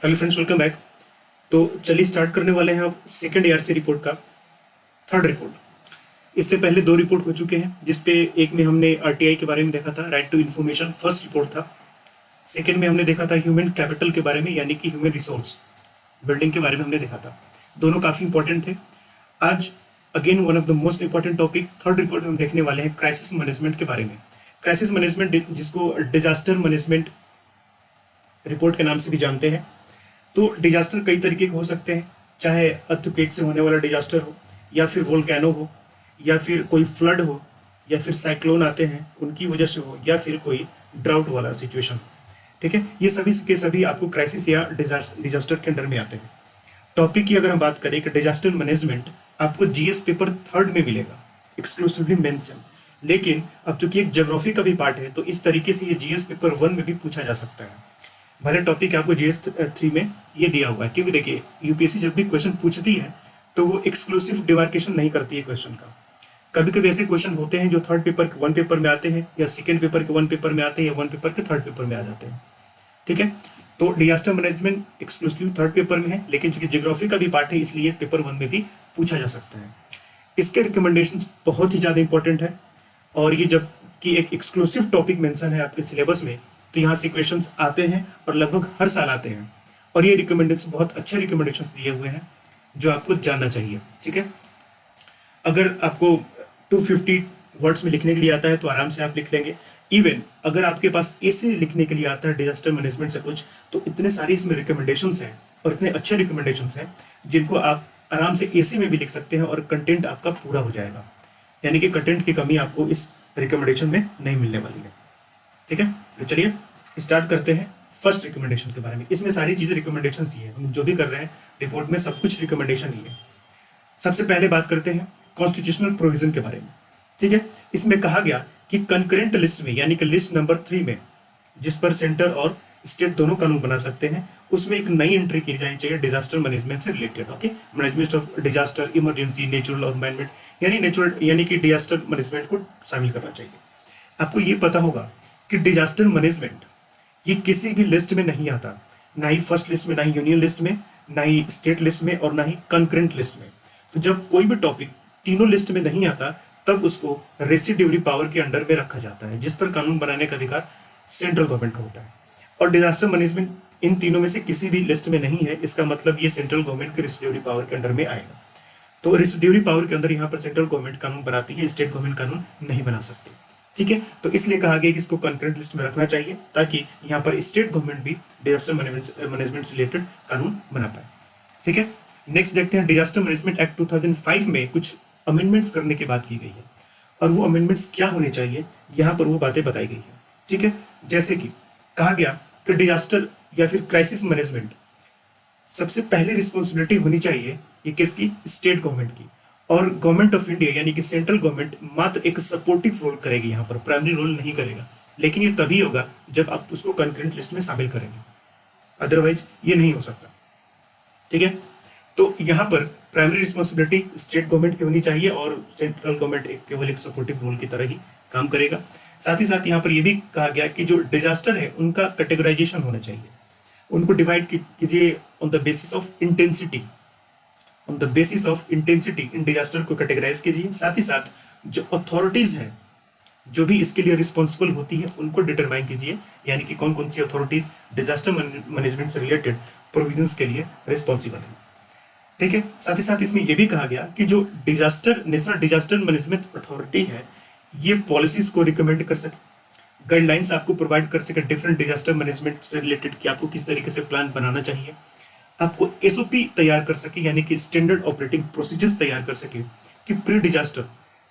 Hello friends, welcome back. तो चलिए start करने वाले हैं अब सेकंड ईआरसी रिपोर्ट का थर्ड रिपोर्ट। इससे पहले दो रिपोर्ट हो चुके हैं, जिसपे एक में हमने आरटीआई के बारे में देखा था, right to information, first report था। सेकंड में हमने देखा था ह्यूमन कैपिटल के बारे में, यानी कि ह्यूमन रिसोर्स बिल्डिंग के बारे में हमने देखा था। दोनों काफ़ी इंपॉर्टेंट थे। आज again one of the most important topic third report में हम देखने वाले हैं क्राइसिस मैनेजमेंट के बारे में। क्राइसिस मैनेजमेंट, जिसको डिजास्टर मैनेजमेंट रिपोर्ट के नाम से भी जानते हैं। तो डिजास्टर कई तरीके के हो सकते हैं, चाहे अर्थक्वेक से होने वाला डिजास्टर हो, या फिर वोल्केनो हो, या फिर कोई फ्लड हो, या फिर साइक्लोन आते हैं उनकी वजह से हो, या फिर कोई ड्राउट वाला सिचुएशन। ठीक है, ये सभी के सभी आपको क्राइसिस या डिजास्टर के अंडर में आते हैं। टॉपिक की अगर हम बात करें कि डिजास्टर मैनेजमेंट आपको जीएस पेपर थर्ड में मिलेगा, एक्सक्लूसिवली मेंशन। लेकिन अब चूंकि एक ज्योग्राफी का भी पार्ट है, तो इस तरीके से ये जीएस पेपर वन में भी पूछा जा सकता है। भले टॉपिक आपको जीएस 3 में ये दिया हुआ है, क्योंकि देखिए यूपीएससी जब भी क्वेश्चन पूछती है तो वो एक्सक्लूसिव डिमार्केशन नहीं करती है क्वेश्चन का। कभी कभी ऐसे क्वेश्चन होते हैं जो थर्ड पेपर के वन पेपर में आते हैं, या सेकंड पेपर के वन पेपर में आते हैं, या वन पेपर के थर्ड पेपर में आ जाते हैं। ठीक है, तो disaster management exclusive third paper में है, लेकिन चूंकि ज्योग्राफी का भी पार्ट है, इसलिए पेपर वन में भी पूछा जा सकता है। इसके रिकमेंडेशंस बहुत ही ज़्यादा इंपॉर्टेंट है, और ये जब कि एक एक्सक्लूसिव टॉपिक मेंशन है आपके सिलेबस में, तो यहाँ से क्वेश्चंस आते हैं और लगभग हर साल आते हैं। और ये रिकमेंडेशन बहुत अच्छे रिकमेंडेशंस दिए हुए हैं जो आपको जानना चाहिए। ठीक है, अगर आपको 250 वर्ड्स में लिखने के लिए आता है तो आराम से आप लिख लेंगे। इवन अगर आपके पास ऐसे लिखने के लिए आता है डिजास्टर मैनेजमेंट से कुछ, तो इतने सारे इसमें रिकमेंडेशंस हैं और इतने अच्छे रिकमेंडेशंस हैं जिनको आप आराम से एसी में भी लिख सकते हैं और कंटेंट आपका पूरा हो जाएगा। यानी कि कंटेंट की कमी आपको इस रिकमेंडेशन में नहीं मिलने वाली है। ठीक है, तो चलिए स्टार्ट करते हैं फर्स्ट रिकमेंडेशन के बारे में। इसमें सारी चीज़ें रिकमेंडेशन ही है, हम जो भी कर रहे हैं रिपोर्ट में सब कुछ रिकमेंडेशन ही है। सबसे पहले बात करते हैं कॉन्स्टिट्यूशनल प्रोविजन के बारे में। ठीक है, इसमें कहा गया कि कंकरेंट लिस्ट में, यानी कि लिस्ट नंबर 3 में, जिस पर सेंटर और स्टेट दोनों कानून बना सकते हैं, उसमें एक नई एंट्री की जानी चाहिए डिजास्टर मैनेजमेंट से related. Okay, management of disaster, emergency, natural और मैनमेड, यानी कि डिजास्टर मैनेजमेंट को शामिल करना चाहिए। आपको ये पता होगा कि डिजास्टर मैनेजमेंट ये किसी भी लिस्ट में नहीं आता, ना ही फर्स्ट लिस्ट में, ना ही यूनियन लिस्ट में, ना ही स्टेट लिस्ट में, और ना ही कंकरेंट लिस्ट में। तो जब कोई भी टॉपिक तीनों लिस्ट में नहीं आता, तब उसको रेसिड्यूरी पावर के अंडर में रखा जाता है, जिस पर कानून बनाने का अधिकार सेंट्रल गवर्नमेंट का होता है। और डिजास्टर मैनेजमेंट इन तीनों में से किसी भी लिस्ट में नहीं है, इसका मतलब ये सेंट्रल गवर्नमेंट के रेसिड्यूरी पावर के अंडर में आएगा। तो रेसिड्यूरी पावर के अंदर यहाँ पर सेंट्रल गवर्नमेंट कानून बनाती है, स्टेट गवर्नमेंट कानून नहीं बना सकती। ठीक है, तो इसलिए कहा गया कि इसको कंकरेंट लिस्ट में रखना चाहिए, ताकि यहाँ पर स्टेट गवर्नमेंट भी डिजास्टर मैनेजमेंट से रिलेटेड कानून बना पाए। ठीक है, नेक्स्ट देखते हैं डिजास्टर मैनेजमेंट एक्ट 2005 में कुछ अमेंडमेंट्स करने की बात की गई है, और वो अमेंडमेंट्स क्या होने चाहिए, यहाँ पर वो बातें बताई गई है। ठीक है, जैसे कि कहा गया कि डिजास्टर या फिर क्राइसिस मैनेजमेंट सबसे पहले रिस्पॉन्सिबिलिटी होनी चाहिए ये किसकी, स्टेट गवर्नमेंट की, और गवर्नमेंट ऑफ इंडिया यानी कि सेंट्रल गवर्नमेंट मात्र एक सपोर्टिव रोल करेगी, यहाँ पर प्राइमरी रोल नहीं करेगा। लेकिन ये तभी होगा जब आप उसको कंकरेंट लिस्ट में शामिल करेंगे, अदरवाइज ये नहीं हो सकता। ठीक है, तो यहाँ पर प्राइमरी रिस्पॉन्सिबिलिटी स्टेट गवर्नमेंट की होनी चाहिए, और सेंट्रल गवर्नमेंट केवल एक सपोर्टिव रोल की तरह ही काम करेगा। साथ ही साथ यहाँ पर यह भी कहा गया कि जो डिजास्टर है उनका कैटेगराइजेशन होना चाहिए, उनको डिवाइड कीजिए on the basis of intensity, on the basis of intensity in disaster को कैटेगराइज कीजिए। साथ ही साथ जो अथॉरिटीज हैं जो भी इसके लिए रिस्पॉन्सिबल होती है उनको डिटरमाइन कीजिए, यानी कि कौन कौन सी अथॉरिटीज डिजास्टर मैनेजमेंट से रिलेटेड प्रोविजंस के लिए रिस्पॉन्सिबल है। ठीक है, साथ ही साथ इसमें यह भी कहा गया कि जो नेशनल डिजास्टर मैनेजमेंट अथॉरिटी है, ये पॉलिसीज को रिकमेंड कर सके, गाइडलाइंस आपको प्रोवाइड कर सके डिफरेंट डिजास्टर मैनेजमेंट से रिलेटेड, कि आपको किस तरीके से प्लान बनाना चाहिए, आपको एसओपी तैयार कर सके, यानी कि स्टैंडर्ड ऑपरेटिंग प्रोसीजर्स तैयार कर सके, कि प्री डिजास्टर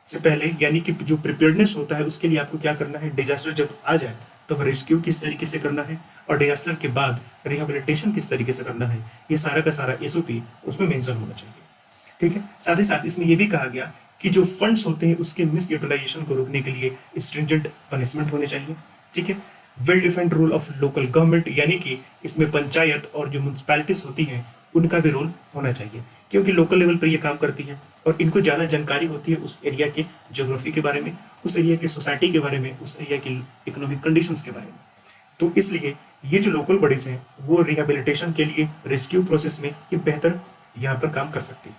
से पहले, यानी कि जो प्रिपेयर्डनेस होता है उसके लिए आपको क्या करना है, डिजास्टर जब आ जाए तो रेस्क्यू किस तरीके से करना है, और डिजास्टर के बाद रिहेबिलिटेशन किस तरीके से करना है, ये सारा का सारा एसओपी उसमें मेंशन होना चाहिए। ठीक है, साथ ही साथ इसमें यह भी कहा गया कि जो फंड्स होते हैं उसके मिस यूटिलाइजेशन को रोकने के लिए स्ट्रिंजेंट पनिशमेंट होने चाहिए। ठीक है, well defined role of local government, यानी कि इसमें पंचायत और जो म्यूनसिपैलिटीज होती हैं उनका भी रोल होना चाहिए, क्योंकि लोकल लेवल पर ये काम करती हैं और इनको ज़्यादा जानकारी होती है उस एरिया के ज्योग्राफी के बारे में, उस एरिया की सोसाइटी के बारे में, उस एरिया की इकोनॉमिक कंडीशंस के बारे में। तो इसलिए ये जो लोकल बॉडीज हैं वो रिहेबिलिटेशन के लिए, रेस्क्यू प्रोसेस में ये बेहतर यहाँ पर काम कर सकती है।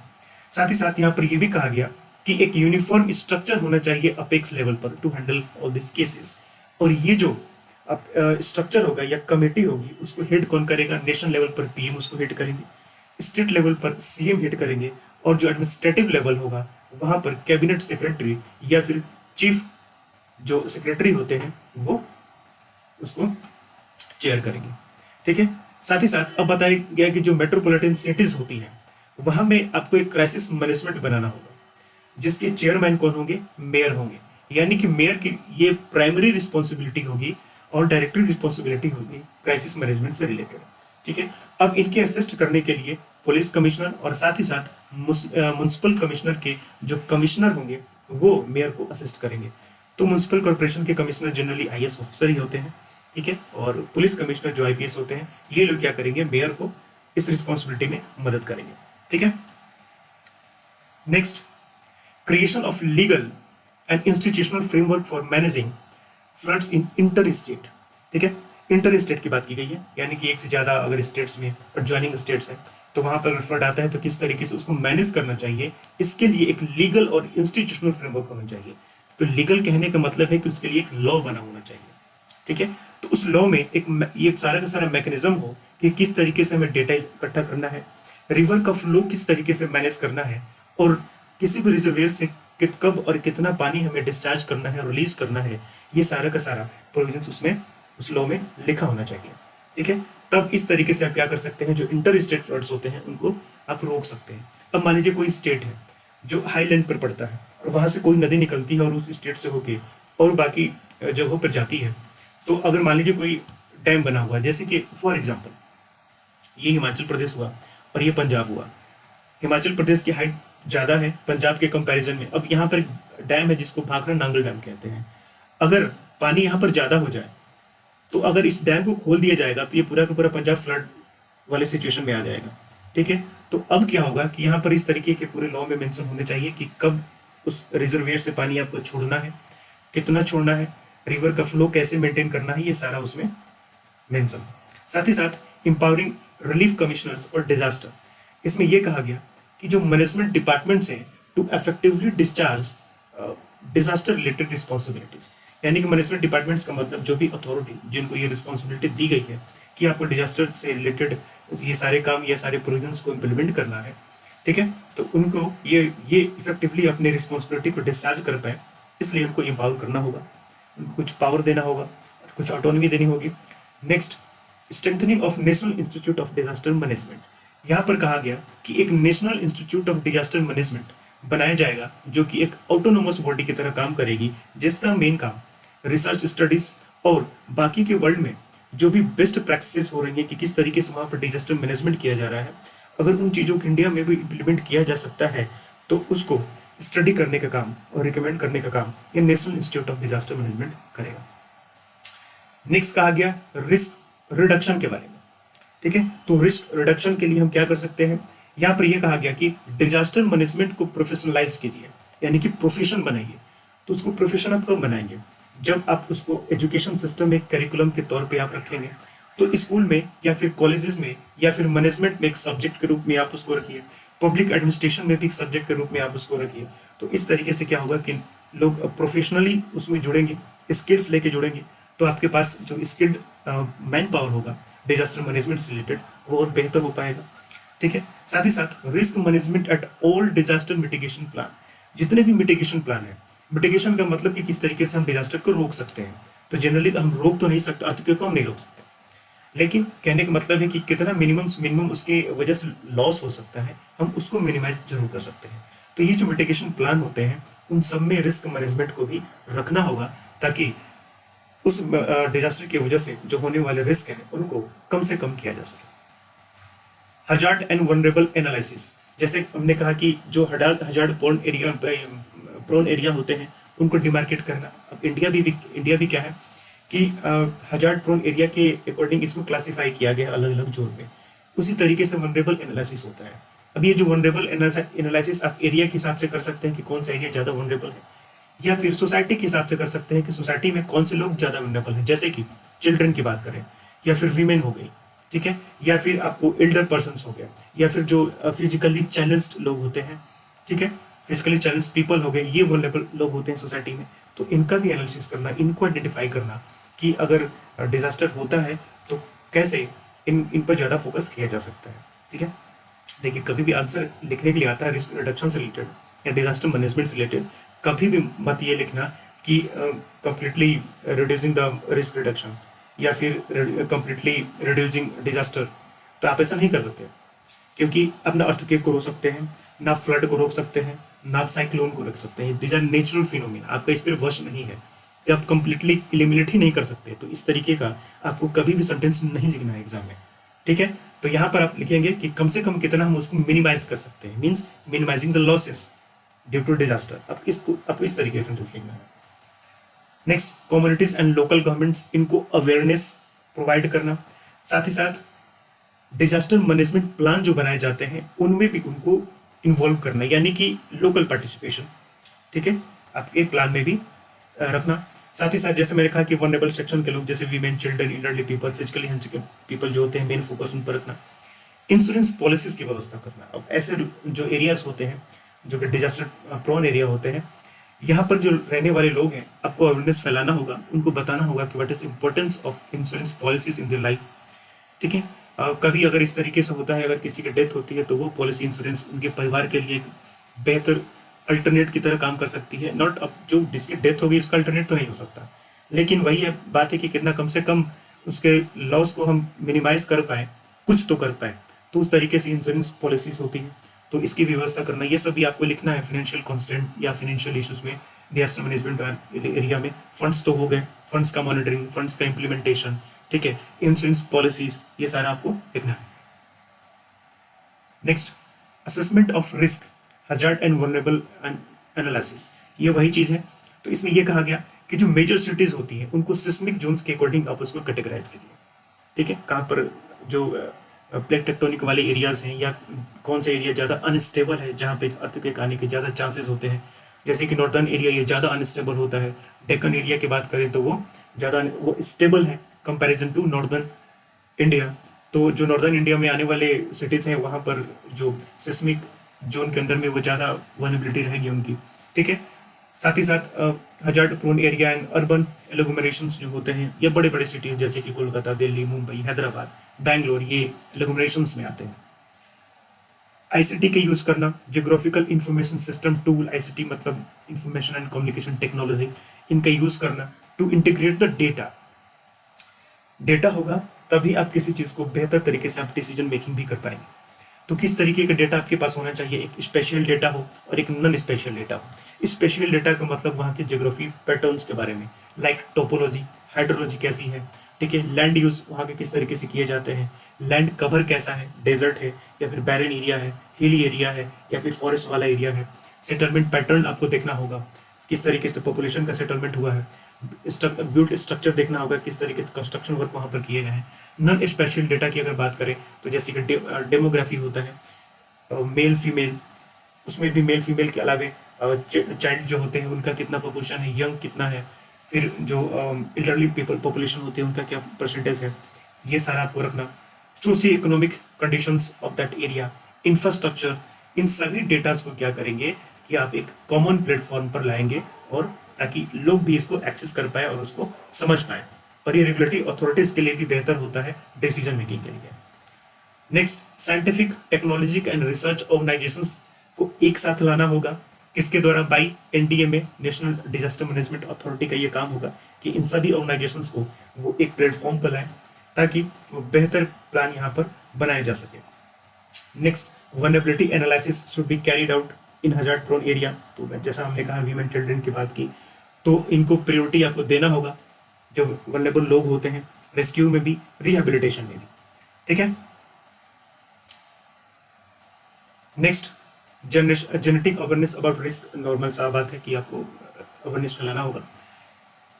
साथ ही साथ यहाँ पर ये भी कहा गया कि एक यूनिफॉर्म स्ट्रक्चर होना चाहिए अपेक्स लेवल पर to handle all this cases. और ये जो स्ट्रक्चर होगा या कमेटी होगी उसको हेड कौन करेगा? नेशनल लेवल पर पीएम उसको हेड करेंगे, स्टेट लेवल पर सीएम हेड करेंगे, और जो एडमिनिस्ट्रेटिव लेवल होगा वहां पर कैबिनेट सेक्रेटरी या फिर चीफ जो सेक्रेटरी होते हैं वो उसको चेयर करेंगे। ठीक है। साथ ही साथ अब बताया गया कि जो मेट्रोपॉलिटन सिटीज होती हैं वहां में आपको एक क्राइसिस मैनेजमेंट बनाना होगा जिसके चेयरमैन कौन होंगे? मेयर होंगे। यानी कि मेयर की ये प्राइमरी रिस्पॉन्सिबिलिटी होगी और डायरेक्टरी रिस्पॉन्सिबिलिटी होगी क्राइसिस मैनेजमेंट से रिलेटेड। ठीक है। अब इनके असिस्ट करने के लिए पुलिस कमिश्नर और साथ ही साथ म्युनिसिपल कमिश्नर के जो कमिश्नर होंगे वो मेयर को असिस्ट करेंगे। तो म्युनिसिपल कॉर्पोरेशन के कमिश्नर जनरली आईएएस ऑफिसर ही होते हैं। ठीक है। और पुलिस कमिश्नर जो आईपीएस होते हैं ये लोग क्या करेंगे? मेयर को इस रिस्पॉन्सिबिलिटी में मदद करेंगे। ठीक है। Next, creation of legal and institutional framework for managing floods in inter state. ठीक है। इंटर स्टेट की बात की गई है, यानी कि एक से ज्यादा अगर स्टेट्स में ज्वाइनिंग स्टेट्स हैं तो वहां पर अगर फ्लड आता है तो किस तरीके से उसको मैनेज करना चाहिए, इसके लिए एक लीगल और इंस्टीट्यूशनल फ्रेमवर्क होना चाहिए। तो लीगल कहने का मतलब है कि उसके लिए एक लॉ बना होना चाहिए। ठीक है। तो उस लॉ में एक ये सारा का सारा मैकेनिज्म हो कि किस तरीके से हमें डेटा इकट्ठा करना है, रिवर का फ्लो किस तरीके से मैनेज करना है, और किसी भी रिजर्वेयर से कब और कितना पानी हमें डिस्चार्ज करना है, रिलीज करना है, ये सारा का सारा प्रोविजंस उसमें उस लॉ में लिखा होना चाहिए। ठीक है। तब इस तरीके से आप क्या कर सकते हैं, जो इंटर स्टेट फ्लड्स होते हैं उनको आप रोक सकते हैं। अब मान लीजिए कोई स्टेट है जो हाईलैंड पर पड़ता है और वहां से कोई नदी निकलती है और उस स्टेट से होके और बाकी जगहों पर जाती है, तो अगर मान लीजिए कोई डैम बना हुआ है, जैसे कि फॉर एग्जांपल ये हिमाचल प्रदेश हुआ और ये पंजाब हुआ। हिमाचल प्रदेश की हाइट ज़्यादा है पंजाब के कंपैरिजन में। अब यहाँ पर डैम है जिसको भाखड़ा नांगल डैम कहते हैं। अगर पानी यहाँ पर ज़्यादा हो जाए तो अगर इस डैम को खोल दिया जाएगा तो ये पूरा का पूरा पंजाब फ्लड वाले सिचुएशन में आ जाएगा। ठीक है। तो अब क्या होगा कि यहाँ पर इस तरीके के पूरे लॉ में मेंशन होने चाहिए कि कब उस रिजर्वियर से पानी आपको छोड़ना है, कितना छोड़ना है, रिवर का फ्लो कैसे मेंटेन करना है, ये सारा उसमें मेंशन। साथ ही साथ इंपावरिंग रिलीफ कमिश्नर्स और डिजास्टर, इसमें यह कहा गया कि जो मैनेजमेंट डिपार्टमेंट्स हैं to effectively discharge disaster related responsibilities. यानी कि मैनेजमेंट डिपार्टमेंट्स का मतलब जो भी अथॉरिटी जिनको ये रिस्पॉन्सिबिलिटी दी गई है कि आपको डिजास्टर से रिलेटेड ये सारे काम या सारे प्रोविजंस को इम्प्लीमेंट करना है। ठीक है। तो उनको ये इफेक्टिवली अपने रिस्पॉन्सिबिलिटी को डिस्चार्ज कर पाए, इसलिए उनको एम्पावर करना होगा, उनको कुछ पावर देना होगा, कुछ ऑटोनॉमी देनी होगी। Next, strengthening of national institute of disaster management. यहाँ पर कहा गया कि एक national institute of disaster management बनाया जाएगा जो कि एक ऑटोनोमस बॉडी की तरह काम करेगी, जिसका मेन काम रिसर्च स्टडीज और बाकी के वर्ल्ड में जो भी बेस्ट प्रैक्टिसेस हो रही है कि किस तरीके से वहाँ पर डिजास्टर मैनेजमेंट किया जा रहा है, अगर उन चीज़ों को इंडिया में भी इम्प्लीमेंट किया जा सकता है तो उसको स्टडी करने का काम और रिकमेंड करने का काम ये national institute of disaster management करेगा। नेक्स्ट कहा गया रिस्क रिडक्शन के बारे में। ठीक है। तो रिस्क रिडक्शन के लिए हम क्या कर सकते हैं, यहाँ पर यह कहा गया कि डिजास्टर मैनेजमेंट को प्रोफेशनलाइज कीजिए, यानी कि प्रोफेशन बनाइए। तो उसको प्रोफेशन आप कब बनाएंगे, जब आप उसको एजुकेशन सिस्टम में करिकुलम के तौर पे आप रखेंगे। तो स्कूल में या फिर कॉलेजेस में या फिर मैनेजमेंट में एक सब्जेक्ट के रूप में आप उसको रखिए, पब्लिक एडमिनिस्ट्रेशन में भी एक सब्जेक्ट के रूप में आप उसको रखिए। तो इस तरीके से क्या होगा कि लोग प्रोफेशनली उसमें जुड़ेंगे, स्किल्स लेके जुड़ेंगे, तो आपके पास जो स्किल्ड मैन पावर होगा डिजास्टर मैनेजमेंट से रिलेटेड वो और बेहतर हो पाएगा। ठीक है। साथ ही साथ risk management at all disaster mitigation plan, जितने भी मिटिगेशन प्लान है, मिटिगेशन का मतलब कि किस तरीके से हम डिजास्टर को रोक सकते हैं। तो जनरली हम रोक तो नहीं सकते, अर्थक्वेक को हम नहीं रोक सकते, लेकिन कहने का मतलब है कि कितना मिनिमम उसके वजह से लॉस हो सकता है हम उसको मिनिमाइज जरूर कर सकते हैं। तो ये जो मिटिगेशन प्लान होते हैं उन सब में रिस्क मैनेजमेंट को भी रखना होगा ताकि उस डिजास्टर की वजह से जो होने वाले रिस्क हैं उनको कम से कम किया जा सके। हजार्ड एंड वनरेबल एनालिसिस, जैसे हमने कहा कि जो हजार्ड प्रोन एरिया होते हैं उनको डिमार्केट करना। अब इंडिया भी क्या है कि हजार्ड प्रोन एरिया के अकॉर्डिंग इसको क्लासिफाई किया गया अलग अलग जोन में। उसी तरीके से वनरेबल एनालिसिस होता है। अब ये जो वनरेबल एनालिसिस आप एरिया के हिसाब से कर सकते हैं कि कौन सा एरिया ज़्यादा वनरेबल है, या फिर सोसाइटी के हिसाब से कर सकते हैं कि सोसाइटी में कौन से लोग ज़्यादा वनरेबल हैं। जैसे कि चिल्ड्रन की बात करें या फिर वीमेन हो गई, ठीक है, या फिर आपको एल्डर पर्सन्स हो गए, या फिर जो फिजिकली चैलेंज्ड लोग होते हैं, ठीक है, फिजिकली चैलेंज्ड पीपल हो गए, ये वल्नरेबल लोग होते हैं सोसाइटी में। तो इनका भी एनालिसिस करना, इनको आइडेंटिफाई करना कि अगर डिजास्टर होता है तो कैसे इन पर ज़्यादा फोकस किया जा सकता है, ठीक है। देखिए, कभी भी आंसर लिखने के लिए आता है रिस्क रिडक्शन से रिलेटेड या डिजास्टर मैनेजमेंट से रिलेटेड, कभी भी मत ये लिखना कि completely reducing the risk reduction या फिर कंप्लीटली रिड्यूसिंग डिजास्टर। तो आप ऐसा नहीं कर सकते, क्योंकि आप ना अर्थक्वेक को रोक सकते हैं, ना फ्लड को रोक सकते हैं, ना आप साइक्लोन को रोक सकते हैं। दिस आर नेचुरल फिनोमिना, आपका इस पर वश नहीं है कि आप कंप्लीटली एलिमिनेट ही नहीं कर सकते। तो इस तरीके का आपको कभी भी सेंटेंस नहीं लिखना है एग्जाम में, ठीक है। तो यहाँ पर आप लिखेंगे कि कम से कम कितना हम उसको मिनिमाइज कर सकते हैं, means minimising the losses due to disaster. आपको इस तरीके से सेंटेंस लिखना है। Next, communities and local governments, इनको अवेयरनेस प्रोवाइड करना, साथ ही साथ डिजास्टर मैनेजमेंट प्लान जो बनाए जाते हैं उनमें भी उनको इन्वॉल्व करना, यानी कि लोकल पार्टिसिपेशन, ठीक है, आपके प्लान में भी रखना। साथ ही साथ जैसे मैंने कहा कि वनरेबल सेक्शन के लोग जैसे women, children, elderly people, physically handicapped people जो होते हैं, मेन फोकस उन पर रखना। इंश्योरेंस पॉलिसीज की व्यवस्था करना। अब ऐसे जो एरियाज होते हैं जो कि डिजास्टर प्रोन एरिया होते हैं, यहाँ पर जो रहने वाले लोग हैं, आपको अवेयरनेस फैलाना होगा, उनको बताना होगा कि what is importance of insurance policies in their life, ठीक है। कभी अगर इस तरीके से होता है, अगर किसी की डेथ होती है तो वो पॉलिसी इंश्योरेंस उनके परिवार के लिए बेहतर अल्टरनेट की तरह काम कर सकती है। नॉट अब जो जिसकी डेथ होगी उसका अल्टरनेट तो नहीं हो सकता, लेकिन वही है बात है कि कितना कम से कम उसके लॉस को हम मिनिमाइज कर पाए, कुछ तो कर पाए। तो उस तरीके से इंश्योरेंस पॉलिसीज होती हैं, तो इसकी व्यवस्था करना, ये सभी आपको लिखना है। फाइनेंशियल कॉन्स्टेंट या फाइनेंशियल इश्यूज में डिजास्टर मैनेजमेंट एरिया में फंड्स तो हो गए, फंड्स का मॉनिटरिंग, फंड्स का इम्प्लीमेंटेशन, ठीक है, इंश्योरेंस पॉलिसीज, ये सारा आपको लिखना है। Next, assessment of risk, hazard and vulnerable analysis, ये वही चीज है। तो इसमें यह कहा गया कि जो मेजर सिटीज होती हैं उनको सिस्मिक जोन्स के अकॉर्डिंग आप उसको कैटेगराइज कीजिए, ठीक है। कहाँ पर जो प्लेट टेक्टोनिक वाले एरियाज हैं या कौन सा एरिया ज़्यादा अनस्टेबल है, जहाँ पे अर्थक्वेक आने के ज़्यादा चांसेस होते हैं, जैसे कि नॉर्दर्न एरिया ये ज़्यादा अनस्टेबल होता है। डेक्कन एरिया की बात करें तो वो स्टेबल है कंपैरिजन टू नॉर्दर्न इंडिया। तो जो नॉर्दर्न इंडिया में आने वाले सिटीज़ हैं वहाँ पर जो सिस्मिक जोन के अंदर में वो ज़्यादा वल्नरेबिलिटी रहेगी उनकी, ठीक है। साथ ही साथ hazard prone area and urban agglomerations जो होते हैं, ये बड़े बड़े सिटीज़ जैसे कि कोलकाता, दिल्ली, मुंबई, हैदराबाद, बैंगलोर, ये एग्लोमरेशंस में आते हैं। आईसीटी के यूज़ करना, geographical information system tool, ICT मतलब इंफॉर्मेशन एंड कम्युनिकेशन टेक्नोलॉजी, इनका यूज़ करना to integrate the data. Data होगा तभी आप किसी चीज़ को बेहतर तरीके से आप डिसीजन मेकिंग भी कर पाएंगे। तो किस तरीके का डेटा आपके पास होना चाहिए, एक स्पेशल डेटा हो और एक नॉन स्पेशल डेटा हो। स्पेशल डेटा का मतलब वहाँ के ज्योग्राफी पैटर्न्स के बारे में, लाइक टोपोलॉजी, हाइड्रोलॉजी कैसी है, ठीक है, लैंड यूज़ वहाँ के किस तरीके से किए जाते हैं, लैंड कवर कैसा है, डेजर्ट है या फिर बैरन एरिया है, हिली एरिया है या फिर फॉरेस्ट वाला एरिया है। सेटलमेंट पैटर्न आपको देखना होगा, किस तरीके से पॉपुलेशन का सेटलमेंट हुआ है। बिल्ट स्ट्रक्चर देखना होगा, किस तरीके से कंस्ट्रक्शन वर्क वहाँ पर किए गए हैं। नॉन स्पेशल डेटा की अगर बात करें तो जैसे कि डेमोग्राफी होता है, मेल फीमेल, उसमें भी मेल फीमेल के अलावे चाइल्ड जो होते हैं उनका कितना पॉपुलेशन है, यंग कितना है, फिर जो एल्डरली पीपल पॉपुलेशन होती है उनका क्या परसेंटेज है, ये सारा आपको रखना। Socio economic conditions of that area, infrastructure, इन सभी डेटाज को क्या करेंगे कि आप एक कॉमन प्लेटफॉर्म पर लाएंगे और ताकि लोग भी इसको एक्सेस कर पाए और उसको समझ पाए, और ये रेगुलेटरी अथॉरिटीज के लिए भी बेहतर होता है डिसीजन मेकिंग के लिए। Next, scientific, technological and research organisations को एक साथ लाना होगा, किसके द्वारा, by NDMA, national disaster management authority का ये काम होगा कि इन सभी ऑर्गेनाइजेशंस को वो एक प्लेटफॉर्म पर लाएं ताकि वो बेहतर प्लान यहाँ पर बनाया जा सके। Next, vulnerability analysis should be carried out in hazard prone area. तो जैसा हमने कहा वीमेन, चिल्ड्रन की बात की, तो इनको प्रायोरिटी आपको देना होगा, जो वल्नरेबल लोग होते हैं, रेस्क्यू में भी, रिहेबिलिटेशन में भी, ठीक है। Next, genetic awareness about risk, normal सा बात है कि आपको अवेयरनेस फैलाना होगा।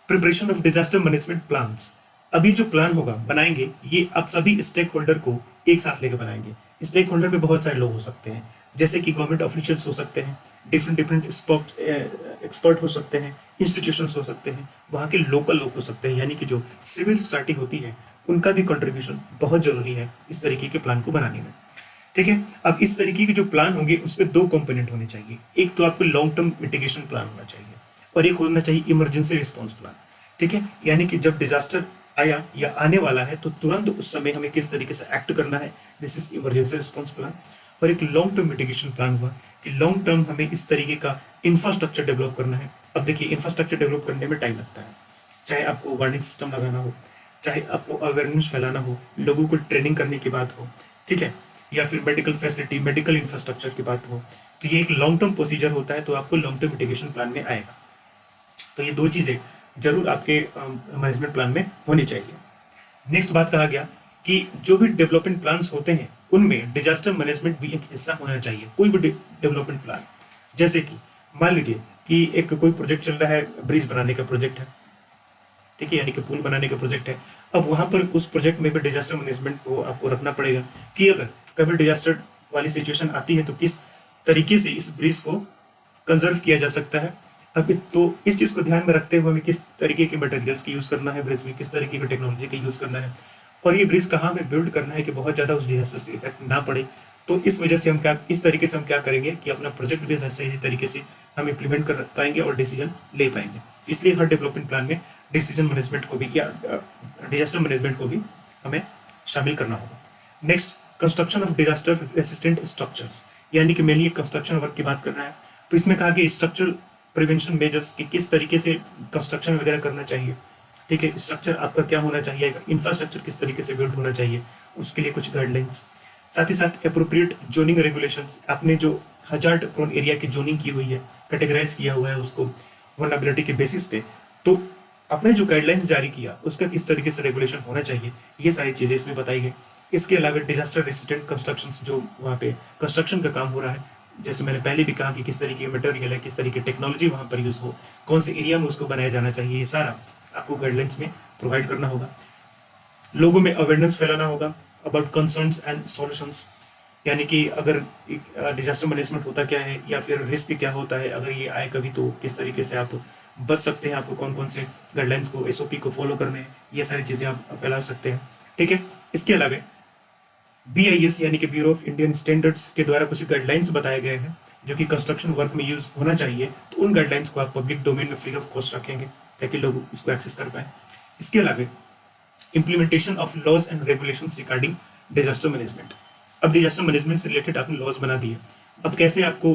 Preparation of disaster management plans, अभी जो प्लान होगा बनाएंगे ये आप सभी स्टेक होल्डर को एक साथ लेकर बनाएंगे। स्टेक होल्डर में बहुत सारे लोग हो सकते हैं, जैसे कि गवर्नमेंट ऑफिशियल्स हो सकते हैं, डिफरेंट एक्सपर्ट हो सकते हैं, इंस्टीट्यूशंस हो सकते हैं, वहाँ के लोकल लोग हो सकते हैं, यानी कि जो सिविल सोसाइटी होती है उनका भी कंट्रीब्यूशन बहुत जरूरी है इस तरीके के प्लान को बनाने में। ठीक है, अब इस तरीके के जो प्लान होंगे उसमें दो कंपोनेंट होने चाहिए। एक तो आपको लॉन्ग टर्म मिटिगेशन प्लान होना चाहिए और एक होना चाहिए इमरजेंसी रिस्पॉन्स प्लान। ठीक है, यानी कि जब डिजास्टर आया या आने वाला है तो तुरंत उस समय हमें किस तरीके से एक्ट करना है, this is emergency response plan. और एक लॉन्ग टर्म मिटिगेशन प्लान हुआ कि लॉन्ग टर्म हमें इस तरीके का इंफ्रास्ट्रक्चर डेवलप करना है। अब देखिए, इंफ्रास्ट्रक्चर डेवलप करने में टाइम लगता है, चाहे आपको वार्निंग सिस्टम लगाना हो, चाहे आपको अवेयरनेस फैलाना हो, लोगों को ट्रेनिंग करने की बात हो, ठीक है, या फिर मेडिकल फैसिलिटी, मेडिकल इंफ्रास्ट्रक्चर की बात हो, तो ये एक लॉन्ग टर्म प्रोसीजर होता है, तो आपको लॉन्ग टर्म मिटिगेशन प्लान में आएगा। तो ये दो चीज़ें जरूर आपके मैनेजमेंट प्लान में होनी चाहिए। नेक्स्ट बात कहा गया कि जो भी डेवलपमेंट प्लान्स होते हैं उनमें डिजास्टर मैनेजमेंट भी एक हिस्सा होना चाहिए। कोई भी डेवलपमेंट प्लान, जैसे कि मान लीजिए कि एक कोई प्रोजेक्ट चल रहा है, ब्रिज बनाने का प्रोजेक्ट है, ठीक है, यानी कि पुल बनाने का प्रोजेक्ट है। अब वहां पर उस प्रोजेक्ट में भी डिजास्टर मैनेजमेंट को आपको रखना पड़ेगा कि अगर कभी डिजास्टर वाली सिचुएशन आती है तो किस तरीके से इस ब्रिज को कंजर्व किया जा सकता है। अब तो इस चीज को ध्यान में रखते हुए हमें किस तरीके के मटेरियल्स की यूज करना है ब्रिज में, किस तरीके की टेक्नोलॉजी का यूज करना है, और ये ब्रिज कहाँ में बिल्ड करना है कि बहुत ज्यादा उस डिजास्टर से इफेक्ट ना पड़े। तो इस वजह से हम क्या, इस तरीके से हम क्या करेंगे कि अपना प्रोजेक्ट भी सही तरीके से हम इम्प्लीमेंट कर पाएंगे और डिसीजन ले पाएंगे। इसलिए हर डेवलपमेंट प्लान में डिसीजन मैनेजमेंट को भी या डिजास्टर मैनेजमेंट को भी हमें शामिल करना होगा। Next, construction of disaster resistant structures, यानी कि मेनली कंस्ट्रक्शन वर्क की बात कर रहा है। तो इसमें कहा कि स्ट्रक्चरल प्रिवेंशन मेजर्स कि किस तरीके से कंस्ट्रक्शन वगैरह करना चाहिए। ठीक है, स्ट्रक्चर आपका क्या होना चाहिए, इंफ्रास्ट्रक्चर किस तरीके से बिल्ड होना चाहिए, उसके लिए कुछ गाइडलाइंस। साथ ही साथ अप्रोप्रिएट जोनिंग रेगुलेशंस, आपने जो हजार्ड प्रोन एरिया की जोनिंग की हुई है, कैटेगराइज किया हुआ है उसको वल्नरेबिलिटी के बेसिस पे, तो आपने जो गाइडलाइंस जारी किया उसका किस तरीके से रेगुलेशन होना चाहिए, ये सारी चीजें इसमें बताई गई। इसके अलावा डिजास्टर रेसिस्टेंट कंस्ट्रक्शन, जो वहाँ पे कंस्ट्रक्शन का काम हो रहा है, जैसे मैंने पहले भी कहा कि किस तरीके की मटेरियल है, किस तरीके की टेक्नोलॉजी वहाँ पर यूज हो, कौन से एरिया में उसको बनाया जाना चाहिए, ये सारा आपको गाइडलाइंस में प्रोवाइड करना होगा। लोगों में अवेयरनेस फैलाना होगा अबाउट कंसर्न्स एंड सॉल्यूशंस, यानी कि अगर डिजास्टर मैनेजमेंट होता क्या है या फिर रिस्क क्या होता है, अगर ये आए कभी तो किस तरीके से आप बच सकते हैं, आपको कौन कौन से गाइडलाइंस को, एसओपी को फॉलो करने हैं, ये सारी चीज़ें आप फैला सकते हैं। ठीक है, इसके अलावा BIS यानी कि ब्यूरो ऑफ इंडियन स्टैंडर्ड्स के द्वारा कुछ गाइडलाइंस बताए गए हैं जो कि कंस्ट्रक्शन वर्क में यूज होना चाहिए, तो उन गाइडलाइंस को आप पब्लिक डोमेन में फ्री ऑफ कॉस्ट रखेंगे ताकि लोग इसको एक्सेस कर पाए। इसके अलावा implementation of laws and regulations regarding disaster management. अब डिजास्टर मैनेजमेंट से रिलेटेड आपने लॉज बना दिए, अब कैसे आपको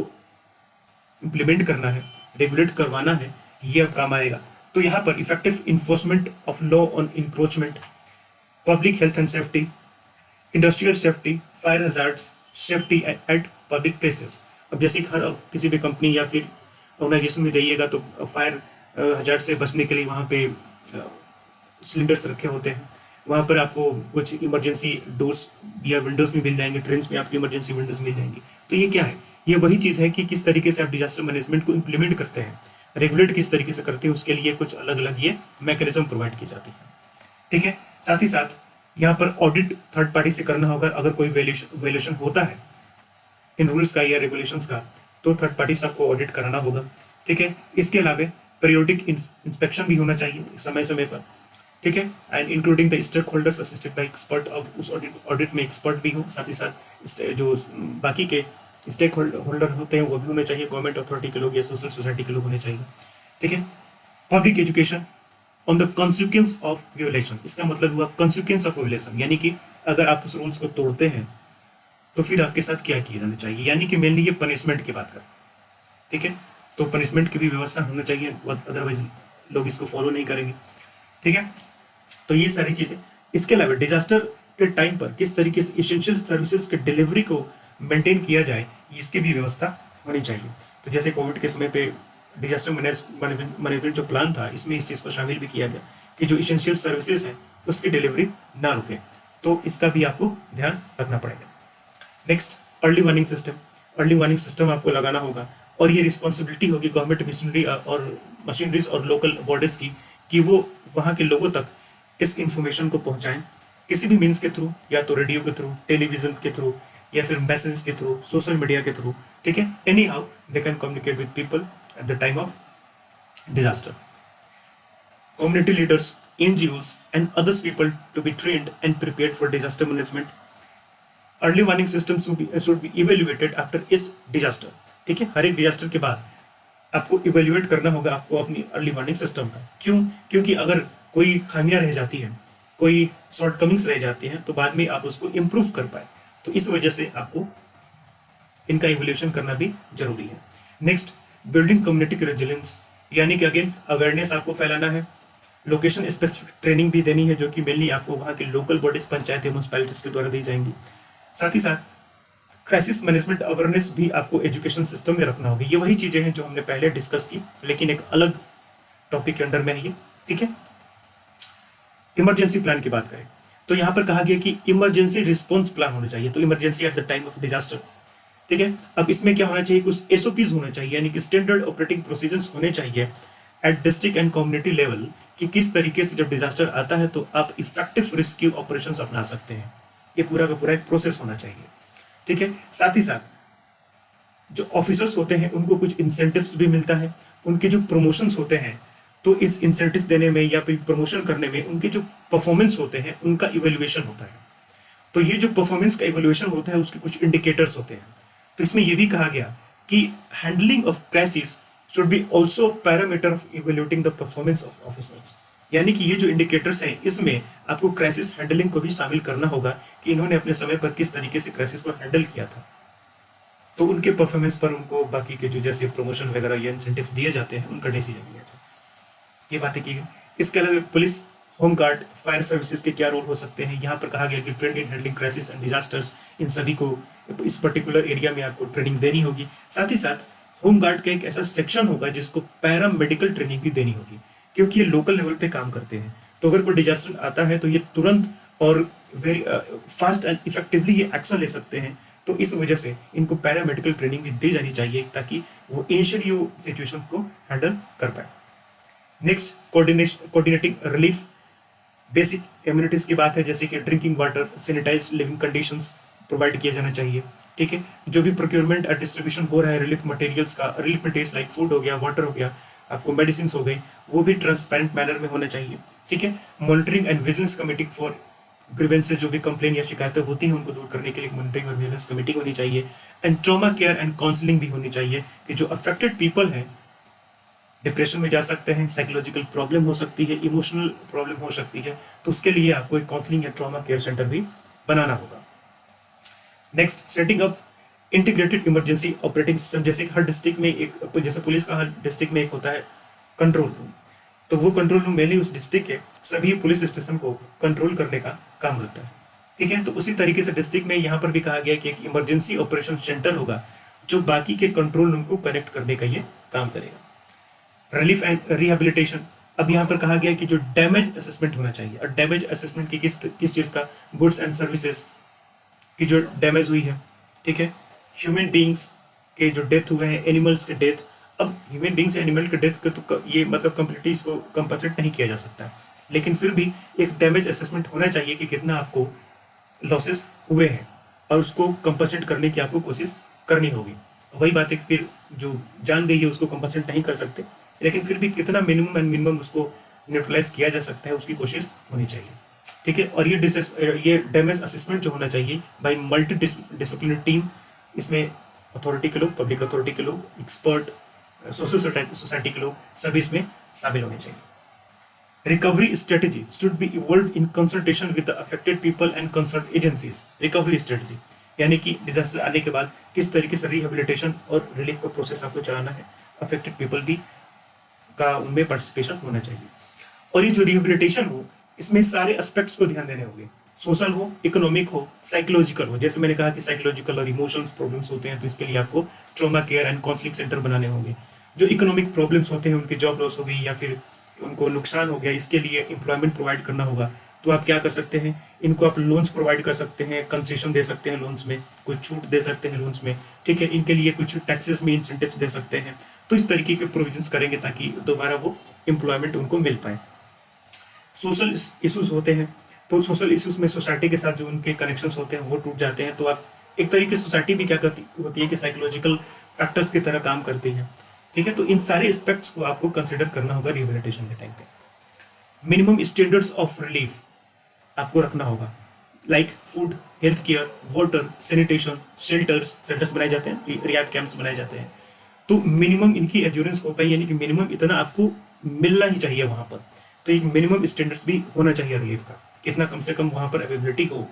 इम्प्लीमेंट करना है, रेगुलेट करवाना है, ये अब काम आएगा। तो यहाँ पर effective enforcement of law on encroachment, public health and safety, industrial safety, fire hazards, safety eight public places. अब जैसे हर किसी भी कंपनी या फिर ऑर्गेनाइजेशन में जाइएगा तो फायर हजार्ड से बचने के लिए वहाँ पे सिलेंडर्स रखे होते हैं, वहाँ पर आपको कुछ इमरजेंसी डोर्स या विंडोज भी मिल जाएंगे, ट्रेन में आपकी इमरजेंसी विंडोज मिल जाएंगी। तो ये क्या है, ये वही चीज़ है कि किस तरीके से आप डिजास्टर मैनेजमेंट को इम्प्लीमेंट करते हैं, रेगुलेट किस तरीके से करते हैं, उसके लिए कुछ अलग अलग ये मैकेनिज्म प्रोवाइड की जाती है। ठीक है, साथ ही साथ यहाँ पर ऑडिट थर्ड पार्टी से करना होगा, अगर कोई वेल्यूशन होता है इन रूल्स का या रेगुलेशंस का तो थर्ड पार्टी से आपको ऑडिट कराना होगा। ठीक है, इसके अलावा पीरियोडिक इंस्पेक्शन भी होना चाहिए समय समय पर। ठीक है, and including the stake holders assisted by expert. अब उस ऑडिट में एक्सपर्ट भी हो, साथ ही साथ जो बाकी के स्टेक होल्डर होते हैं वो भी होने चाहिए, गवर्नमेंट अथॉरिटी के लोग या सोशल सोसाइटी के लोग होने चाहिए। ठीक है, public education on the consequence of violation, इसका मतलब हुआ कॉन्सिक्वेंस ऑफ वियोलेशन, यानी कि अगर आप उस रूल्स को तोड़ते हैं तो फिर आपके साथ क्या किया जाना चाहिए, यानी कि मेनली ये पनिशमेंट की बात कर। ठीक है, तो पनिशमेंट की भी व्यवस्था होना चाहिए, अदरवाइज लोग इसको फॉलो नहीं करेंगे। ठीक है, तो ये सारी चीजें। इसके अलावा डिजास्टर के टाइम पर किस तरीके से इसेंशियल सर्विसेज के डिलीवरी को मेंटेन किया जाए, इसकी भी व्यवस्था होनी चाहिए। तो जैसे कोविड के समय पे डिजास्टर मैनेजमेंट जो प्लान था, इसमें इस चीज़ को शामिल भी किया गया कि जो इसेंशियल सर्विसेज है उसकी डिलीवरी ना रुके, तो इसका भी आपको ध्यान रखना पड़ेगा। Next, early warning system. Early warning system आपको लगाना होगा और ये रिस्पॉन्सिबिलिटी होगी गवर्नमेंट मशीनरीज और लोकल बॉडीज की कि वो वहाँ के लोगों तक इस इंफॉर्मेशन को पहुँचाएं किसी भी मीन्स के थ्रू, या तो रेडियो के थ्रू, टेलीविजन के थ्रू, या फिर मैसेज के थ्रू, सोशल मीडिया के थ्रू। ठीक है, any how they can communicate with people at the time of disaster. community leaders, NGOs, and others people to be trained and prepared for disaster management. Early warning system should be evaluated after each disaster. ठीक है, हर एक disaster के बाद आपको evaluate करना होगा आपको अपनी अर्ली वार्निंग सिस्टम का. क्यों? क्योंकि अगर कोई खामियां रह जाती है, कोई शॉर्टकमिंग्स रह जाती हैं, तो बाद में आप उसको इम्प्रूव कर पाए. तो इस वजह से आपको इनका इवोल्यूशन करना भी जरूरी है. नेक्स्ट, बिल्डिंग कम्युनिटी रेजिलियंस, यानी कि अगेन अवेयरनेस आपको फैलाना है. लोकेशन स्पेसिफिक ट्रेनिंग भी देनी है, जो कि मेनली आपको वहाँ के लोकल बॉडीज, पंचायत या म्यूनसिपैलिटीज के द्वारा दी जाएंगी. साथ ही साथ क्राइसिस मैनेजमेंट अवेयरनेस भी आपको एजुकेशन सिस्टम में रखना होगी. ये वही चीजें हैं जो हमने पहले डिस्कस की, लेकिन एक अलग टॉपिक के अंडर में है ये. ठीक है, इमरजेंसी प्लान की बात करें तो यहाँ पर कहा गया कि इमरजेंसी रिस्पॉन्स प्लान होना चाहिए. तो emergency at the time of disaster. ठीक है, अब इसमें क्या होना चाहिए, कुछ एसओपीज होना चाहिए, यानी कि स्टैंडर्ड ऑपरेटिंग प्रोसीजर्स होने चाहिए at district and community level, कि किस तरीके से जब डिजास्टर आता है तो आप इफेक्टिव रेस्क्यू ऑपरेशंस अपना सकते हैं. ये पूरा का पूरा एक प्रोसेस होना चाहिए. ठीक है, साथ ही साथ जो ऑफिसर्स होते हैं उनको कुछ इंसेंटिव्स भी मिलता है. उनके जो प्रमोशंस होते हैं, तो इस इंसेंटिव देने में या फिर प्रमोशन करने में उनके जो परफॉर्मेंस होते हैं उनका इवेल्युएशन होता है. तो ये जो परफॉर्मेंस का इवेल्युएशन होता है उसके कुछ इंडिकेटर्स होते हैं. तो इसमें यह भी कहा गया कि handling of crisis should be also parameter of evaluating the performance of officers. यानी कि ये जो इंडिकेटर्स हैं, इसमें आपको क्राइसिस हैंडलिंग को भी शामिल करना होगा कि इन्होंने अपने समय पर किस तरीके से क्राइसिस को हैंडल किया था. तो उनके परफॉर्मेंस पर उनको बाकी के जो जैसे प्रमोशन वगैरह या इंसेंटिव दिए जाते हैं उनका डिसीजन लिया था. ये बातें की. इसके अलावा police, home guard, fire services के क्या रोल हो सकते हैं. यहाँ पर कहा गया कि trained in handling crisis and disasters, इन सभी को इस पर्टिकुलर एरिया में आपको ट्रेनिंग देनी होगी. साथ ही साथ होम गार्ड का एक ऐसा सेक्शन होगा जिसको पैरा मेडिकल ट्रेनिंग भी देनी होगी, क्योंकि ये लोकल लेवल पे काम करते हैं. तो अगर कोई डिजास्टर आता है तो ये तुरंत और वेरी फास्ट एंड इफेक्टिवली ये एक्शन ले सकते हैं. तो इस वजह से इनको पैरामेडिकल ट्रेनिंग भी दी जानी चाहिए ताकि वो इनिशियली सिचुएशन को हैंडल कर पाए. Next, coordinating relief. Basic amenities की बात है, जैसे कि drinking water, sanitised living conditions provide किया जाना चाहिए. ठीक है, जो भी प्रोक्योरमेंट और डिस्ट्रीब्यूशन हो रहा है रिलीफ मटेरियल्स का, रिलीफ मटेरियल्स लाइक फूड हो गया, वाटर हो गया, आपको मेडिसिन हो गई, वो भी ट्रांसपेरेंट मैनर में होना चाहिए. ठीक है, monitoring and vigilance committee for grievances, जो भी कंप्लेन या शिकायतें होती हैं उनको दूर करने के लिए मॉनिटरिंग और विजिलेंस कमेटी होनी चाहिए. And trauma care and counselling भी होनी चाहिए, कि जो अफेक्टेड पीपल हैं डिप्रेशन में जा सकते हैं, साइकोलॉजिकल प्रॉब्लम हो सकती है, इमोशनल प्रॉब्लम हो सकती है, तो उसके लिए आपको एक काउंसलिंग या ट्रॉमा केयर सेंटर भी बनाना होगा. Next, setting up integrated emergency operating system. जैसे हर डिस्ट्रिक्ट में एक, जैसे पुलिस का हर डिस्ट्रिक्ट में एक होता है कंट्रोल रूम, तो वो कंट्रोल रूम मेनली उस डिस्ट्रिक्ट के सभी पुलिस स्टेशन को कंट्रोल करने का काम करता है. ठीक है, तो उसी तरीके से डिस्ट्रिक्ट में यहाँ पर भी कहा गया कि एक इमरजेंसी ऑपरेशन सेंटर होगा जो बाकी के कंट्रोल रूम को कनेक्ट करने का ये काम करेगा. Relief and rehabilitation. अब यहाँ पर कहा गया कि जो डैमेज असेसमेंट होना चाहिए, और डैमेज असेसमेंट की किस चीज़ का, गुड्स एंड सर्विसेज की जो डैमेज हुई है. ठीक है, ह्यूमन बींग्स के जो डेथ हुए हैं, एनिमल्स के डेथ. अब ह्यूमन बींग्स या एनिमल के डेथ के तो ये मतलब कंप्लीटली इसको कंपनसेट नहीं किया जा सकता है, लेकिन फिर भी एक डैमेज असेसमेंट होना चाहिए कि कितना आपको लॉसेस हुए हैं और उसको कंपनसेट करने की आपको कोशिश करनी होगी. वही बात है कि फिर जो जान गई है उसको कंपनसेट नहीं कर सकते, लेकिन फिर भी कितना मिनिमम एंड मिनिमम उसको न्यूट्रलाइज किया जा सकता है उसकी कोशिश होनी चाहिए. ठीक है, और ये डैमेज असेसमेंट जो होना चाहिए बाय मल्टी डिसिप्लिनरी टीम. इसमें अथॉरिटी के लोग, पब्लिक अथॉरिटी के लोग, एक्सपर्ट, सोशल सोसाइटी के लोग सभी इसमें शामिल होने चाहिए. Recovery strategy should be evolve in consultation with the affected people and concern agencies. Recovery strategy यानी कि डिजास्टर आने के बाद किस तरीके से रिहेबिलिटेशन और रिलीफ का प्रोसेस आपको चलाना है. अफेक्टेड पीपल भी का उनमें पार्टिसिपेशन होना चाहिए. और ये जो रिहेबिलिटेशन हो, इसमें सारे एस्पेक्ट्स को ध्यान देने होंगे. सोशल हो, इकोनॉमिक हो, साइकोलॉजिकल हो. जैसे मैंने कहा कि साइकोलॉजिकल और इमोशंस प्रॉब्लम्स होते हैं, तो इसके लिए आपको trauma care and counselling centre बनाने होंगे. जो इकोनॉमिक प्रॉब्लम्स होते हैं, उनकी जॉब लॉस हो गई या फिर उनको नुकसान हो गया, इसके लिए एम्प्लॉयमेंट प्रोवाइड करना होगा. तो आप क्या कर सकते हैं, इनको आप लोन्स प्रोवाइड कर सकते हैं, कंसेशन दे सकते हैं लोन्स में, कुछ छूट दे सकते हैं लोन्स में. ठीक है, इनके लिए कुछ टैक्सेस में इंसेंटिव्स दे सकते हैं. तो इस तरीके के प्रोविजंस करेंगे ताकि दोबारा वो एम्प्लॉयमेंट उनको मिल पाए. सोशल इश्यूज होते हैं, तो सोशल इश्यूज में सोसाइटी के साथ जो उनके कनेक्शंस होते हैं वो टूट जाते हैं. तो आप एक तरीके से सोसाइटी भी क्या करती होती है कि साइकोलॉजिकल फैक्टर्स की तरह काम करती है. ठीक है, तो इन सारे एस्पेक्ट्स को आपको कंसिडर करना होगा रिहेबिलिटेशन के टाइम पे. मिनिमम स्टैंडर्ड्स ऑफ रिलीफ आपको रखना होगा, like food, health care, water, sanitation, shelters बनाए जाते हैं, रियाब कैंप्स बनाए जाते हैं। तो मिनिमम इनकी एड्योरेंस हो पाए, यानी कि मिनिमम इतना आपको मिलना ही चाहिए वहां पर। तो एक मिनिमम स्टैंडर्ड्स भी होना चाहिए रिलीफ का, कितना कम से कम वहां पर अवेलेबिलिटी हो।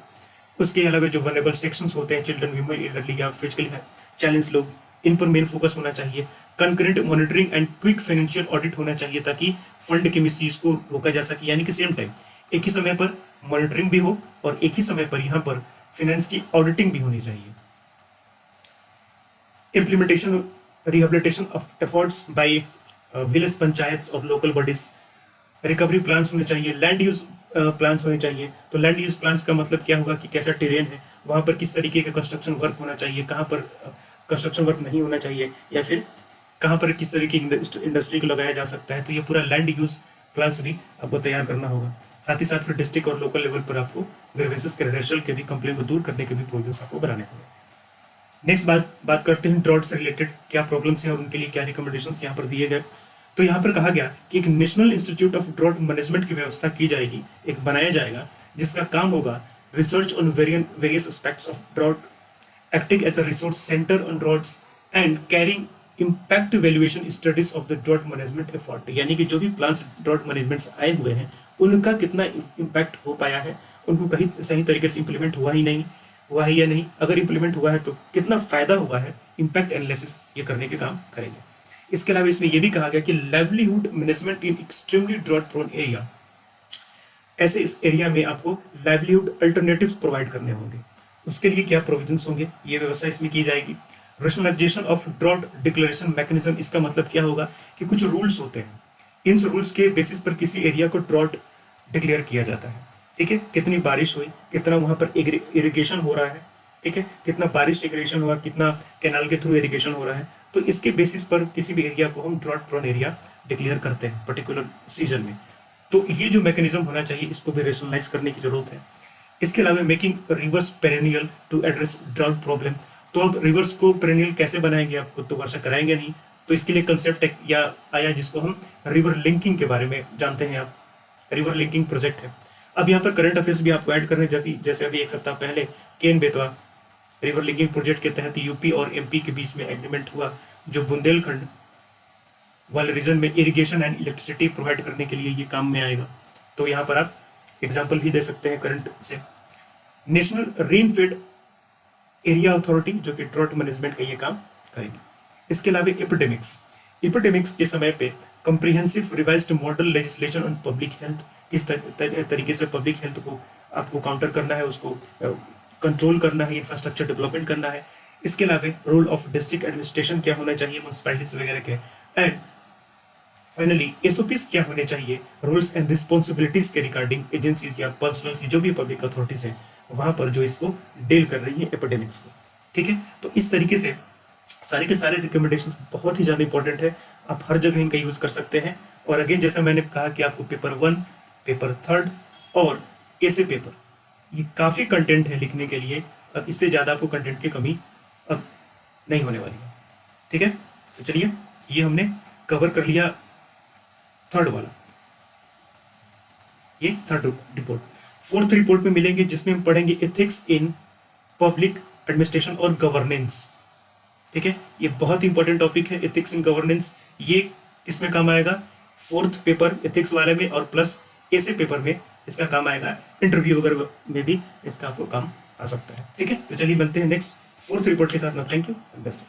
उसके अलावा जो वनरेबल सेक्शंस होते हैं, चिल्ड्रन, वीमेन, एल्डरली या फिजिकली चैलेंज लोग, इन पर मेन फोकस होना चाहिए। Concurrent monitoring and quick financial audit होना चाहिए ताकि फंड के मिसयूज को रोका जा सके, यानी कि सेम टाइम एक ही समय पर मॉनिटरिंग भी हो और एक ही समय पर यहाँ पर फाइनेंस की ऑडिटिंग भी होनी चाहिए। Implementation rehabilitation of efforts bye village panchayat और लोकल बॉडीज, रिकवरी प्लान्स होने चाहिए, लैंड यूज प्लान्स होने चाहिए। तो लैंड यूज प्लान्स का मतलब क्या होगा कि कैसा टेरेन है, वहाँ पर किस तरीके का कंस्ट्रक्शन वर्क होना चाहिए, कहाँ पर कंस्ट्रक्शन वर्क नहीं होना चाहिए, या फिर कहाँ पर किस तरीके की इंडस्ट्री को लगाया जा सकता है। तो ये पूरा लैंड यूज प्लान्स भी आपको तैयार करना होगा। साथ ही साथ फिर डिस्ट्रिक्ट और लोकल लेवल पर आपको ग्रीवेंसेस के रेशल के भी कंप्लेन को दूर करने के भी प्रोविजंस आपको बनाने होंगे। नेक्स्ट बात करते हैं ड्रॉट से रिलेटेड क्या प्रॉब्लम्स हैं और उनके लिए क्या रिकमेंडेशंस यहाँ पर दिए गए। तो यहाँ पर कहा गया कि एक national institute of drought management की व्यवस्था की जाएगी, एक बनाया जाएगा जिसका काम होगा research on various aspects of drought, acting as a resource centre on droughts and carrying impact valuation studies of the drought management effort. यानी कि जो भी प्लान्स ड्रॉट मैनेजमेंट आए हुए हैं उनका कितना इम्पैक्ट हो पाया है, उनको कहीं सही तरीके से इम्प्लीमेंट हुआ है या नहीं, अगर इम्प्लीमेंट हुआ है तो कितना फायदा हुआ है, इम्पैक्ट एनालिसिस ये करने के काम करेंगे। इसके अलावा इसमें यह भी कहा गया कि livelihood management in extremely drought prone area, ऐसे इस एरिया में आपको लाइवलीहुड अल्टरनेटिव्स प्रोवाइड करने होंगे। उसके लिए क्या प्रोविजंस होंगे, ये व्यवस्था इसमें की जाएगी। Rationalisation of drought declaration mechanism, इसका मतलब क्या होगा कि कुछ रूल्स होते हैं, इन रूल्स के बेसिस पर किसी एरिया को ड्रॉट डिक्लेयर किया जाता है। ठीक है, कितनी बारिश हुई, कितना वहां पर इरिगेशन हो रहा है, ठीक है, कितना बारिश इरिगेशन हुआ, कितना कैनाल के थ्रू इरिगेशन हो रहा है, तो इसके बेसिस पर किसी भी एरिया को हम ड्रॉट प्रोन एरिया डिक्लेयर करते हैं पर्टिकुलर सीजन में। तो ये जो मैकेनिज्म होना चाहिए इसको भी रेशनलाइज करने की जरूरत है। इसके अलावा making rivers perennial to address drought problem, तो अब रिवर्स को पेरेनियल कैसे बनाएंगे, आपको तो वर्षा कराएंगे नहीं, तो इसके लिए कंसेप्ट या आया जिसको हम रिवर लिंकिंग के बारे में जानते हैं। आप रिवर लिंकिंग प्रोजेक्ट है। अब यहाँ पर करंट अफेयर्स भी आपको ऐड करने, जैसे अभी एक सप्ताह पहले Ken Betwa river linking project के तहत यूपी और एमपी के बीच में एग्रीमेंट हुआ, जो बुंदेलखंड वाले रीजन में इरिगेशन एंड इलेक्ट्रिसिटी प्रोवाइड करने के लिए ये काम में आएगा। तो यहाँ पर आप एग्जाम्पल भी दे सकते हैं करंट से। नेशनल रेनफेड एरिया अथॉरिटी, जो कि ड्रॉट मैनेजमेंट का ये काम करेगी। इसके अलावा एपिडेमिक्स के समय पे comprehensive revised model legislation on public health, किस तरीके से पब्लिक हेल्थ को आपको काउंटर करना है, उसको कंट्रोल करना है, इंफ्रास्ट्रक्चर डेवलपमेंट करना है। इसके अलावा रोल ऑफ डिस्ट्रिक्ट एडमिनिस्ट्रेशन क्या होना चाहिए म्यूनिसिपैलिटीज वगैरह के, एंड फाइनली एसओपीज क्या होने चाहिए, रूल्स एंड रिस्पॉन्सिबिलिटीज के रिगार्डिंग एजेंसीज या पर्सनल जो भी पब्लिक अथॉरिटीज है वहां पर जो इसको डील कर रही है एपिडेमिक्स को। ठीक है, तो इस तरीके से सारे के सारे रिकमेंडेशंस बहुत ही ज़्यादा इंपॉर्टेंट है, आप हर जगह इनका यूज कर सकते हैं। और अगेन जैसा मैंने कहा कि आपको पेपर 1, पेपर 3 और ऐसे पेपर, ये काफ़ी कंटेंट है लिखने के लिए। अब इससे ज़्यादा आपको कंटेंट की कमी अब नहीं होने वाली है। ठीक है, तो चलिए ये हमने कवर कर लिया थर्ड वाला, ये थर्ड रिपोर्ट। फोर्थ रिपोर्ट में मिलेंगे जिसमें हम पढ़ेंगे एथिक्स इन पब्लिक एडमिनिस्ट्रेशन और गवर्नेंस। ठीक है, ये बहुत इंपॉर्टेंट टॉपिक है एथिक्स इन गवर्नेंस। ये किसमें काम आएगा, फोर्थ पेपर एथिक्स वाले में, और प्लस ऐसे पेपर में इसका काम आएगा, इंटरव्यू वगैरह में भी इसका आपको काम आ सकता है। ठीक है, तो चलिए मिलते हैं नेक्स्ट फोर्थ रिपोर्ट के साथ। Thank you, best.